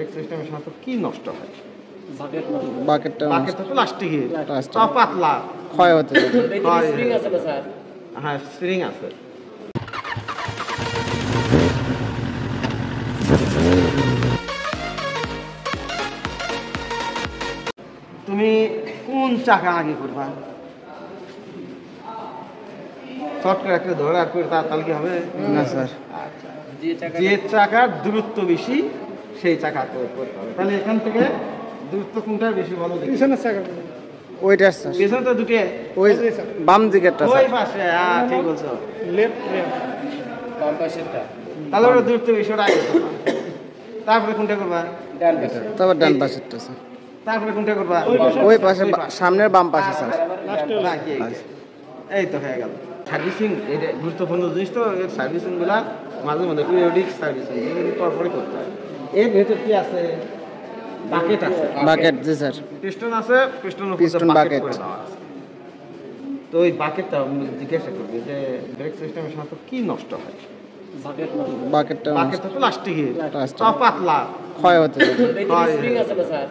Break সিস্টেমের সাথে কি নষ্ট হয়? বাকেটটা বাকেটটা প্লাস্টিকের, সব পাতলা, ক্ষয় হতে স্প্রিং আছে না স্যার? হ্যাঁ স্প্রিং আছে। তুমি কোন চাকা আগে করবা? শর্ট করে একটা ধরে আর করে তাহলে কি হবে না স্যার। যে চাকার দূরত্ব বেশি সেই চাকা করতে হবে। তাহলে এখান থেকে দূরত্ব কোনটা বেশি বলো? পিছনের চাকা ওইটা স্যার। পেছনে তো দুটো, ওই বাম দিকেরটা ওই স্যার। পাশে। ঠিক বলছো, লেফট বাম পাশেরটা। তাহলে ওটা দূরত্ব বেশি, ওটা আগে করবা। তারপরে কোনটা করবা? ডান পাশে। তারপর ডান পাশেরটা স্যার। তারপরে কোনটা করবা? ওই পাশে সামনের বাম পাশে স্যার। নাকি এই তো হয়ে গেল। সার্ভিসিং এটা গুরুত্বপূর্ণ জিনিস, তো এর সার্ভিসিং গুলা মাঝে মধ্যে পিরিয়ডিক সার্ভিসিং পরপরই করতে হয়। এর ভেতর কি আছে? বাকেট আছে। বাকেট, জি স্যার। পিস্টন আছে, পিস্টনের পিস্টন বাকেট। করে দেওয়া আছে। তো ওই বাকেটটা জিজ্ঞাসা করবে যে ব্রেক সিস্টেমের সাথে কি নষ্ট হয়? বাকেটটা বাকেটটা প্লাস্টিকের, সব পাতলা, ক্ষয় হতে স্প্রিং আছে না স্যার?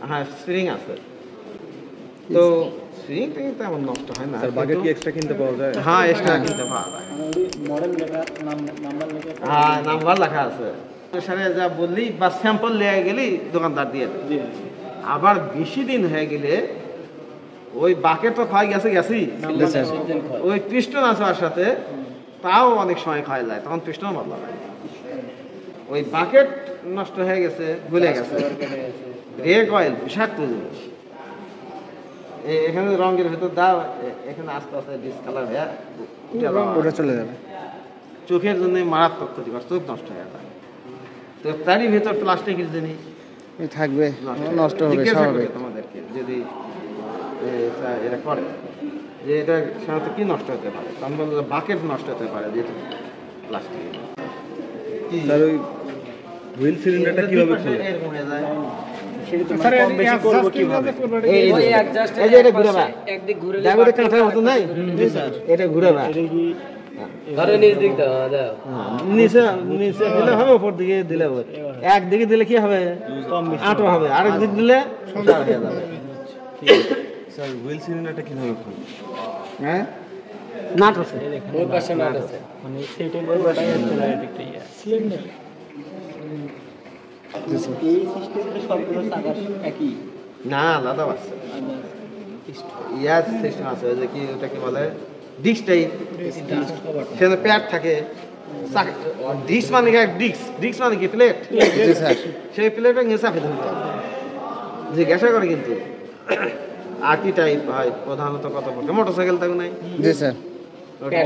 হ্যাঁ স্প্রিং আছে। তো স্প্রিং থেকে তেমন নষ্ট হয় না। বাকেট কি এক্সট্রা কিনতে পাওয়া যায়? হ্যাঁ এক্সট্রা কিনতে পাওয়া যায়। মডেল লেখা, নাম্বার লেখা। হ্যাঁ নাম্বার লেখা আছে। সারে যা বললি বা স্যাম্পল লেগে গেলি দোকানদার দিয়ে দেবে। আবার বেশি দিন হয়ে গেলে ওই বাকেট তো ক্ষয় গেছি, ওই পিস্টন আছে ওর সাথে, তাও অনেক সময় ক্ষয় যায়, তখন পিস্টন বদলা যায়। ওই বাকেট নষ্ট হয়ে গেছে, গলে গেছে, রেক অয়েল বিষাক্ত জিনিস। এখানে রঙের ভেতর দাও, এখানে আস্তে আস্তে ডিসকালার হয়ে ওটা চলে যাবে। চোখের জন্য মারাত্মক ক্ষতিকর, চোখ নষ্ট হয়ে যায়। তো তারই ভেতর প্লাস্টিকের জিনিস থাকবে, নষ্ট হবে স্বাভাবিক। তোমাদেরকে যদি এটা করে যে এটা সাধারণত কি নষ্ট হতে পারে, তখন বলবো বাকেট নষ্ট হতে পারে, যেহেতু প্লাস্টিক। স্যার ওই হুইল সিলিন্ডারটা কিভাবে খোলে? এরকম হয়ে যায়। এটা ঘুরে না, নিচে নিচে দিলে হবে, উপর দিকে দিলে হবে। একদিকে দিলে কি হবে? আটো হবে, আরেক দিক দিলে সোজা হয়ে যাবে। স্যার হুইল সিলিন্ডারটা কিভাবে খোলে? হ্যাঁ নাট আছে, ওই পাশে নাট আছে, মানে সেটাই বলতে সিলিন্ডার। এই সিস্টেমটা সবগুলো চাকার একই না, আলাদা আছে। ইয়ার সিস্টেম আছে, ওই যে কি ওটাকে বলে ডিস্ক টাইপ, সেখানে প্যাড থাকে। ডিস্ক মানে কি? ডিস্ক মানে কি? প্লেট। সেই প্লেটে নেশাফে ধরতে হবে, জিজ্ঞাসা করে কিন্তু। আর কি টাইপ হয় প্রধানত? কত পড়ে? মোটরসাইকেল থাকে নাই? জি sir,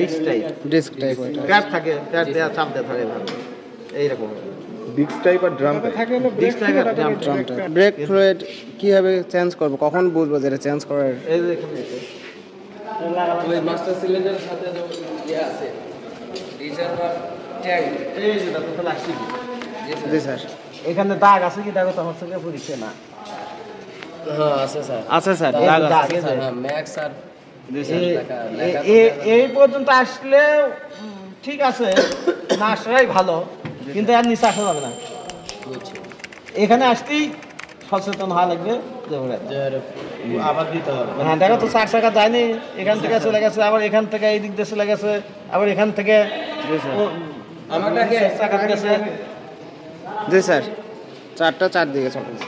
disc type. Disc type pad থাকে, প্যাড দেওয়া চাপ দেওয়া থাকে এইরকম। ডিস্ক টাইপ আর ড্রাম থাকে। ডিস্ক টাইপ আর ড্রাম টাইপ। ব্রেক ফ্লুইড কিভাবে চেঞ্জ করব, কখন বুঝবো যে এটা চেঞ্জ করার? এই যে এখানে ওই মাস্টার সিলিন্ডারের সাথে যে আছে রিজার্ভার ট্যাগ, এই যে তো প্লাস্টিক। জি স্যার। এখানে দাগ আছে কি? দাগ তো আমার চোখে পড়ছে না। হ্যাঁ আছে স্যার, আচ্ছা স্যার, দাগ আছে। হ্যাঁ ম্যাক্স আর এই পর্যন্ত আসলে ঠিক আছে, না আসাই ভালো, কিন্তু আর নিচে আসা যাবে না। এখানে আসতেই সচেতন হওয়া লাগবে, আবার দিতে হবে। হ্যাঁ দেখো তো, 4 চাকা যায়নি, এখান থেকে চলে গেছে, আবার এখান থেকে এই দিক দিয়ে চলে গেছে, আবার এখান থেকে আমারটাকে চাকা গেছে। জি স্যার, 4টা 4 দিকে চলে গেছে।